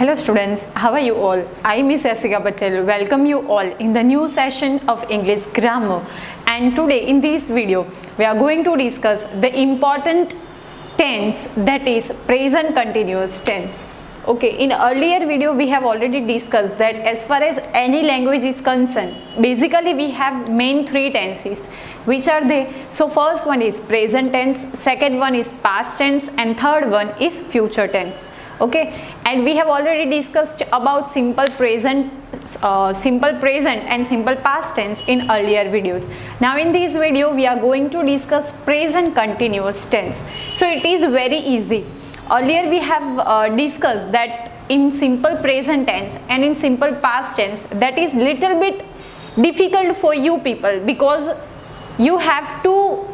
Hello students, how are you all? I Miss Jessica Patel welcome you all in the new session of English grammar, and today in this video we are going to discuss the important tense, that is present continuous tense. Okay, in earlier video we have already discussed that as far as any language is concerned, basically we have main three tenses. Which are they? So first one is present tense, second one is past tense, and third one is future tense. Okay, and we have already discussed about simple present and simple past tense in earlier videos. Now in this video we are going to discuss present continuous tense. So it is very easy. Earlier we have discussed that in simple present tense and in simple past tense, that is little bit difficult for you people, because you have to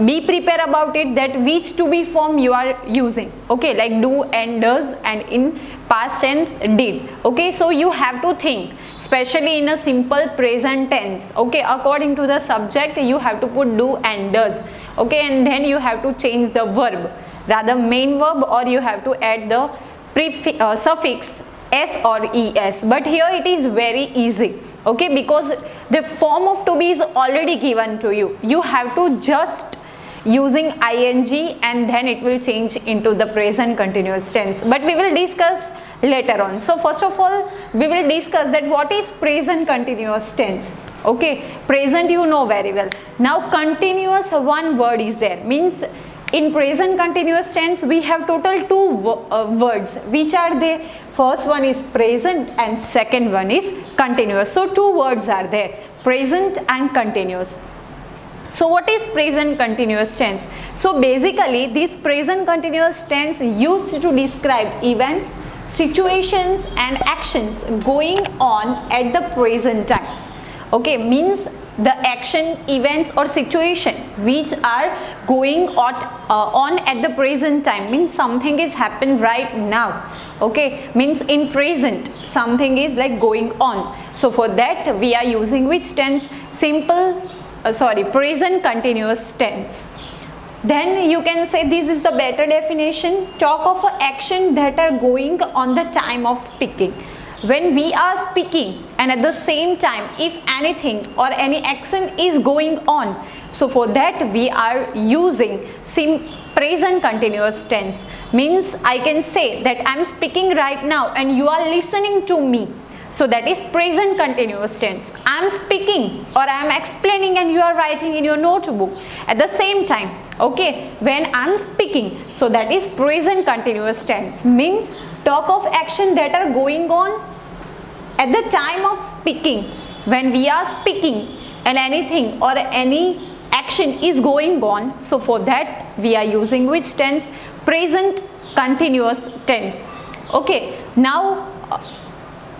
be prepared about it, that which to be form you are using. Okay, like do and does, and in past tense did. Okay, so you have to think, especially in a simple present tense. Okay, according to the subject you have to put do and does. Okay, and then you have to change the verb, rather main verb, or you have to add the suffix s or es. But here it is very easy. Okay, because the form of to be is already given to you. You have to just using ing, and then it will change into the present continuous tense. But we will discuss later on. So first of all we will discuss that what is present continuous tense. Okay, present you know very well. Now continuous, one word is there, means in present continuous tense we have total two words. Which are they? First one is present and second one is continuous. So two words are there, present and continuous. So what is present continuous tense? So basically this present continuous tense used to describe events, situations and actions going on at the present time. Okay, means the action, events or situation which are going on at the present time, means something is happened right now. Okay, means in present something is like going on. So for that we are using which tense? Present continuous tense. Then you can say this is the better definition. Talk of an action that are going on the time of speaking. When we are speaking and at the same time if anything or any action is going on, so for that we are using present continuous tense. Means I can say that I am speaking right now and you are listening to me. So that is present continuous tense. I am speaking or I am explaining and you are writing in your notebook at the same time. Okay, when I am speaking, so that is present continuous tense. Means talk of action that are going on at the time of speaking. When we are speaking and anything or any action is going on, so for that we are using which tense? Present continuous tense. Okay, now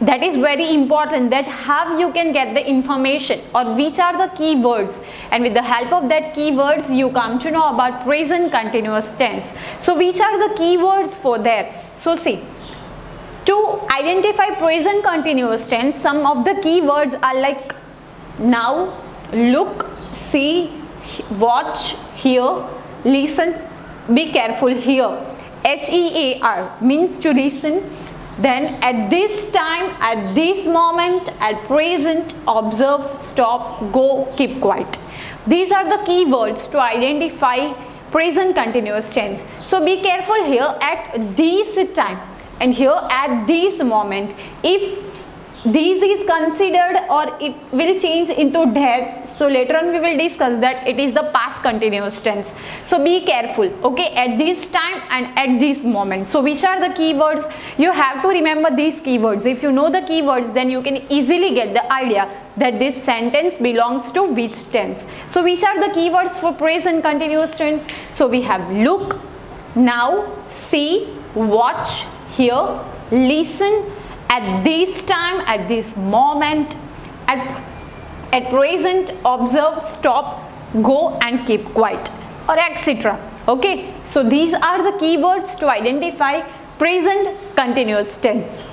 that is very important, that how you can get the information or which are the key words, and with the help of that keywords you come to know about present continuous tense. So which are the keywords for that? So see, to identify present continuous tense, some of the keywords are like now, look, see, watch, hear, listen, be careful here. HEAR means to listen. Then at this time, at this moment, at present, observe, stop, go, keep quiet. These are the keywords to identify present continuous tense. So be careful here at this time and here at this moment. If this is considered or it will change into that, so later on we will discuss that it is the past continuous tense. So be careful, okay, at this time and at this moment. So which are the keywords? You have to remember these keywords. If you know the keywords, then you can easily get the idea that this sentence belongs to which tense. So which are the keywords for present continuous tense? So we have look, now, see, watch, hear, listen, at this time, at this moment, at present, observe, stop, go and keep quiet, or etc. Okay, so these are the keywords to identify present continuous tense.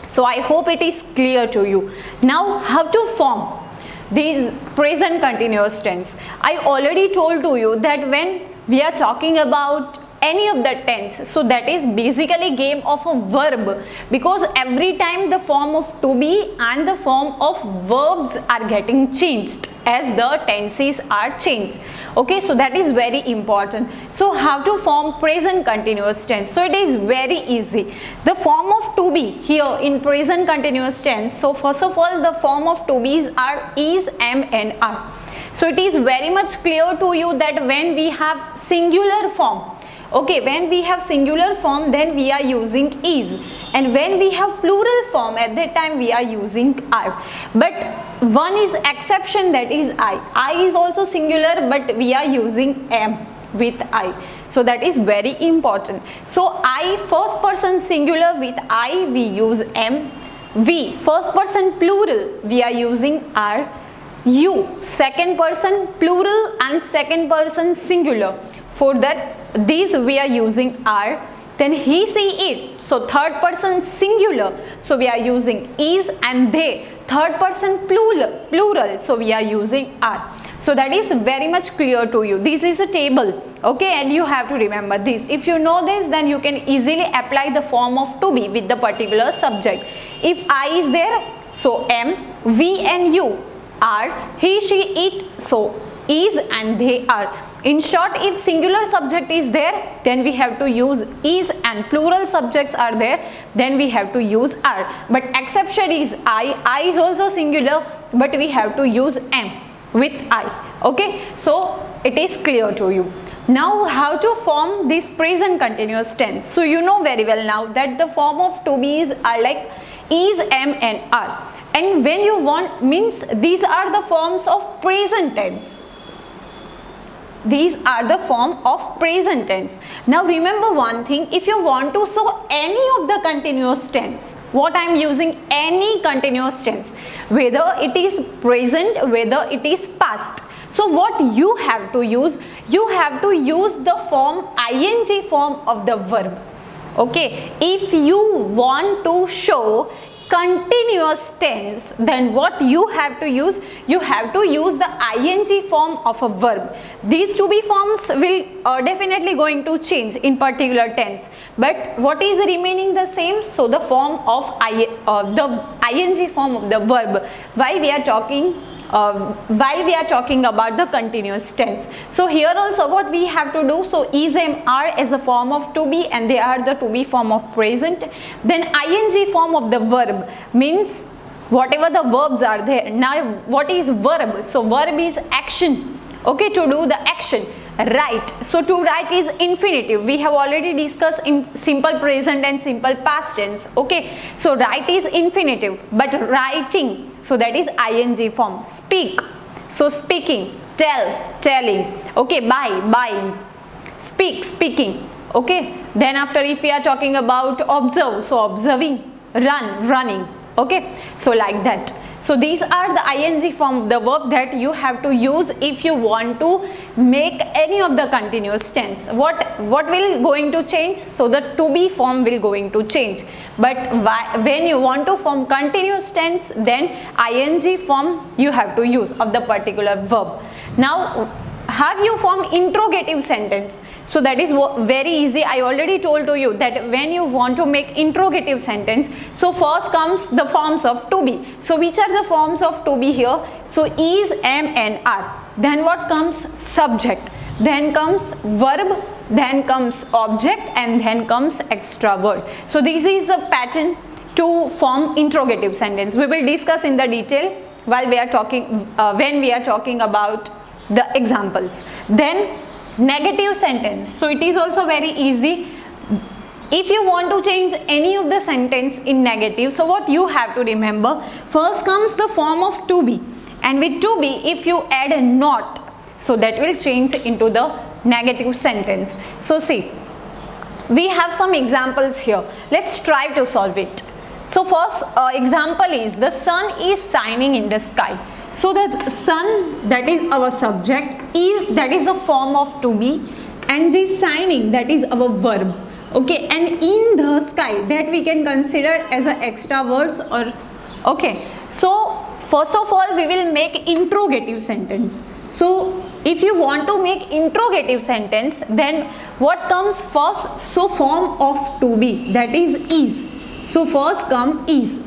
So I hope it is clear to you. Now how to form these present continuous tense? I already told to you that when we are talking about any of the tense. So that is basically game of a verb, because every time the form of to be and the form of verbs are getting changed as the tenses are changed. Okay, so that is very important. So how to form present continuous tense? So it is very easy. The form of to be here in present continuous tense, so first of all the form of to be's are is, am and are. So it is very much clear to you that when we have singular form, okay, when we have singular form then we are using is, and when we have plural form at that time we are using are. But one is exception, that is I is also singular but we are using am with I. So that is very important. So I first person singular with I we use am. We first person plural we are using are. You second person plural and second person singular, for that these we are using are. Then he, she, it, so third person singular, so we are using is, and they third person plural, so we are using are. So that is very much clear to you. This is a table, okay, and you have to remember this. If you know this, then you can easily apply the form of to be with the particular subject. If I is there, so am, we and you are, he, she, it, so is and they are. In short, if singular subject is there, then we have to use is, and plural subjects are there, then we have to use are. But exception is I is also singular, but we have to use am with I. Okay, so it is clear to you. Now how to form this present continuous tense? So you know very well now that the form of to be's are like is, am and are. And when you want, means these are the forms of present tense. These are the form of present tense. Now remember one thing, if you want to show any of the continuous tense, what I am using, any continuous tense, whether it is present, whether it is past. So what you have to use? You have to use the form ing form of the verb. Okay, if you want to show continuous tense, then what you have to use? You have to use the ing form of a verb. These to be forms will definitely going to change in particular tense, but what is remaining the same? So the form of the ing form of the verb. Why we are talking about the continuous tense. So here also what we have to do, so is, am, are as a form of to be, and they are the to be form of present. Then ing form of the verb means whatever the verbs are there. Now what is verb? So verb is action, okay, to do the action. Write, so to write is infinitive. We have already discussed in simple present and simple past tense. Okay, so write is infinitive, but writing, so that is ing form. Speak, so speaking. Tell, telling. Okay, buy, buying. Speak, speaking. Okay, then after if we are talking about observe, so observing. Run, running. Okay, so like that. So these are the ing form, the verb that you have to use if you want to make any of the continuous tense. What will going to change? So the to be form will going to change. But when you want to form continuous tense, then ing form you have to use of the particular verb. Now have you form interrogative sentence? So that is very easy. I already told to you that when you want to make interrogative sentence, so first comes the forms of to be. So which are the forms of to be here? So is, am and are. Then what comes? Subject. Then comes verb. Then comes object, and then comes extra word. So this is the pattern to form interrogative sentence. We will discuss in the detail while we are talking when we are talking about the examples. Then negative sentence. So it is also very easy. If you want to change any of the sentence in negative, so what you have to remember, first comes the form of to be, and with to be if you add a not, so that will change into the negative sentence. So see, we have some examples here. Let's try to solve it. So first example is the sun is shining in the sky. So the sun, that is our subject, is, that is the form of to be, and this shining, that is our verb. Okay, and in the sky, that we can consider as a extra words or okay. So first of all we will make interrogative sentence. So if you want to make interrogative sentence, then what comes first? So form of to be, that is. So first come is.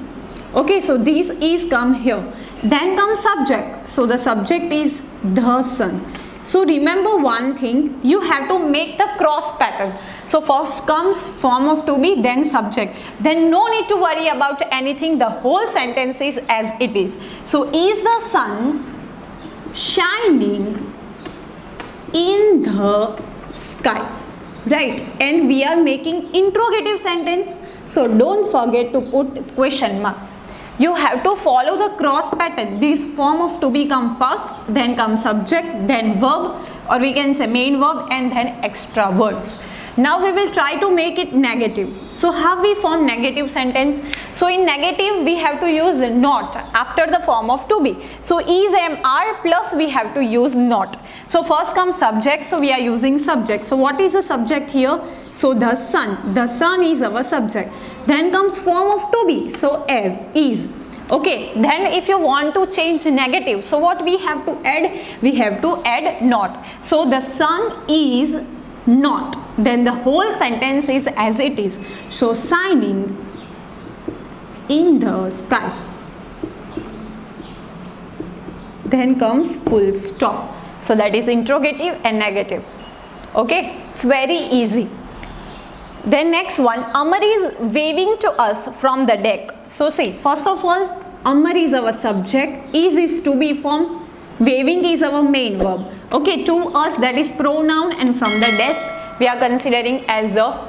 Okay, so these is come here. Then comes subject. So the subject is the sun. So remember one thing, you have to make the cross pattern. So first comes form of to be, then subject. Then no need to worry about anything. The whole sentence is as it is. So is the sun shining in the sky, right? And we are making interrogative sentence, so don't forget to put question mark. You have to follow the cross pattern. This form of to be come first, then come subject, then verb, or we can say main verb, and then extra words. Now we will try to make it negative. So how we form negative sentence? So in negative we have to use not after the form of to be. So is, am, are plus we have to use not. So first comes subject, so we are using subject. So what is the subject here? So the sun. The sun is our subject. Then comes form of to be. So as, is. Okay, then if you want to change negative, so what we have to add? We have to add not. So the sun is not. Then the whole sentence is as it is. So shining in the sky. Then comes full stop. So that is interrogative and negative. Okay, it's very easy. Then next one, Amar is waving to us from the deck. So see, first of all, Amar is our subject, is to be form, waving is our main verb. Okay, to us that is pronoun, and from the desk we are considering as the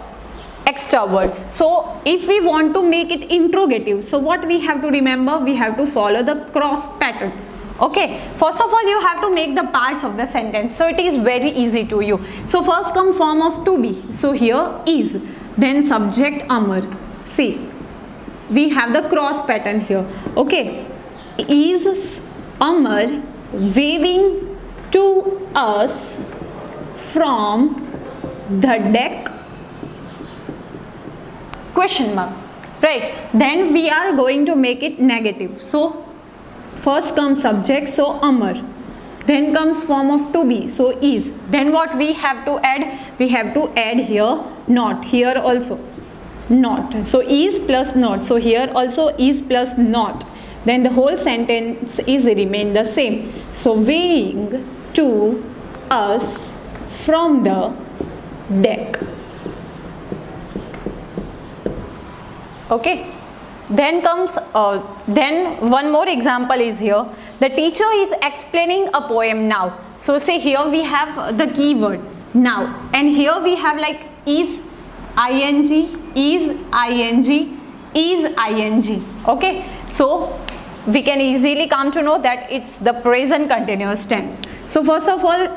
extra words. So if we want to make it interrogative, so what we have to remember? We have to follow the cross pattern. Okay, first of all you have to make the parts of the sentence, so it is very easy to you. So first come form of to be. So here is, then subject Amar. See, we have the cross pattern here. Okay, is Amar waving to us from the deck? Question mark, right? Then we are going to make it negative. So first comes subject, so Amar. Then comes form of to be, so is. Then what we have to add? We have to add here not. Here also not. So is plus not. So here also is plus not. Then the whole sentence is remain the same. So waving to us from the deck. Okay. Then comes, then one more example is here. The teacher is explaining a poem now. So say here we have the keyword now, and here we have like is ing, is ing, is ing. Okay, so we can easily come to know that it's the present continuous tense. So first of all,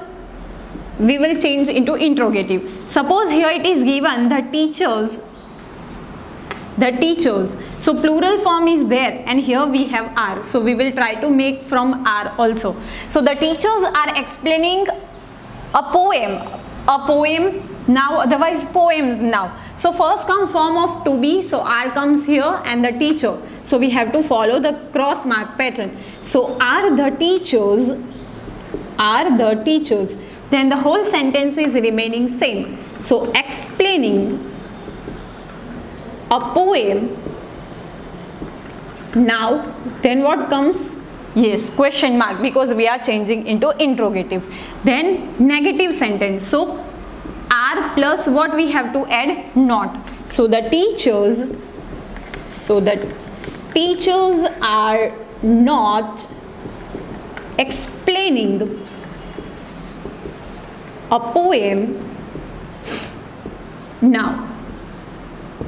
we will change into interrogative. Suppose here it is given the teachers. So plural form is there, and here we have are. So we will try to make from are also. So the teachers are explaining a poem now, otherwise poems now. So first come form of to be, so are comes here, and the teacher. So we have to follow the cross mark pattern. So are the teachers, then the whole sentence is remaining same. So explaining a poem now. Then what comes? Yes, question mark, because we are changing into interrogative. Then negative sentence. So are plus what we have to add? Not. So the teachers are not explaining a poem now.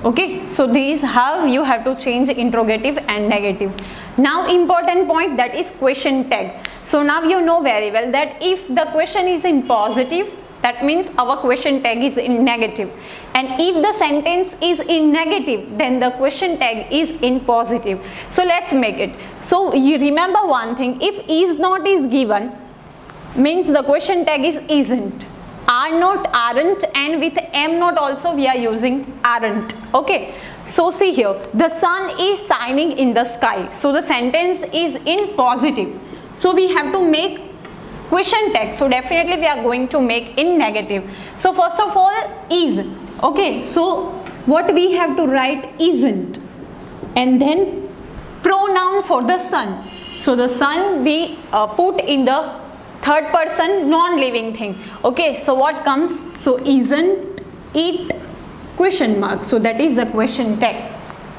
Okay, so these how you have to change interrogative and negative. Now important point, that is question tag. So now you know very well that if the question is in positive, that means our question tag is in negative, and if the sentence is in negative, then the question tag is in positive. So let's make it. So you remember one thing, if is not is given, means the question tag is isn't. Are not, aren't, and with am not also we are using aren't. Okay, so see here, the sun is shining in the sky. So the sentence is in positive. So we have to make question tag, so definitely we are going to make in negative. So first of all, is. Okay, so what we have to write, isn't, and then pronoun for the sun. So the sun we put in the third person non-living thing. Okay, so what comes? So isn't it question mark, so that is the question tag,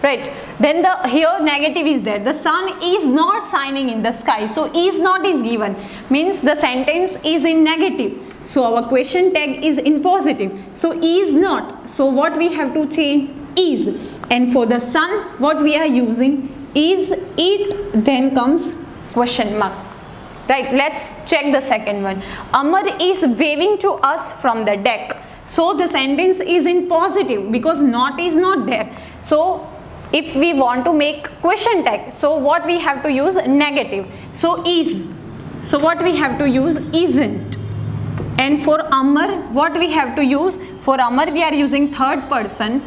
right? Then the here negative is there, the sun is not shining in the sky, so is not is given, means the sentence is in negative, so our question tag is in positive, so is not, so what we have to change, is. And for the sun what we are using, is it, then comes question mark, right? Let's check the second one. Amar is waving to us from the deck, so the sentence is in positive because not is not there. So if we want to make question tag, so what we have to use, negative, so is, so what we have to use, isn't. And for Amar what we have to use, for Amar we are using third person,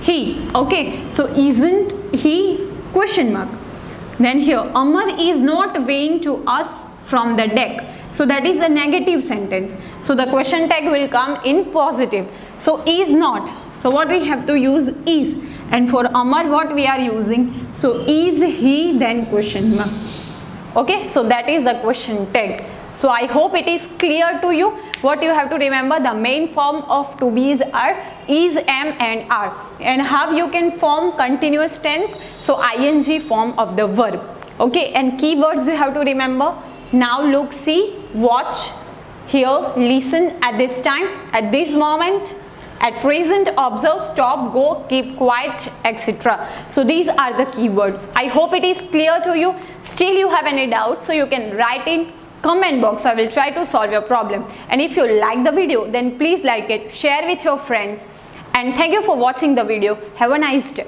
he. Okay, so isn't he, question mark. Then here Amar is not weighing to us from the deck, so that is the negative sentence, so the question tag will come in positive, so is not, so what we have to use, is. And for Amar what we are using, so is he, then question mark. Okay, so that is the question tag. So I hope it is clear to you. What you have to remember, the main form of to be's are is, am and are, and how you can form continuous tense, so ing form of the verb. Okay, and keywords you have to remember, now, look, see, watch, hear, listen, at this time, at this moment, at present, observe, stop, go, keep quiet, etc. So these are the keywords. I hope it is clear to you. Still you have any doubts, so you can write in comment box, so I will try to solve your problem. And if you like the video, then please like it, share with your friends, and thank you for watching the video. Have a nice day.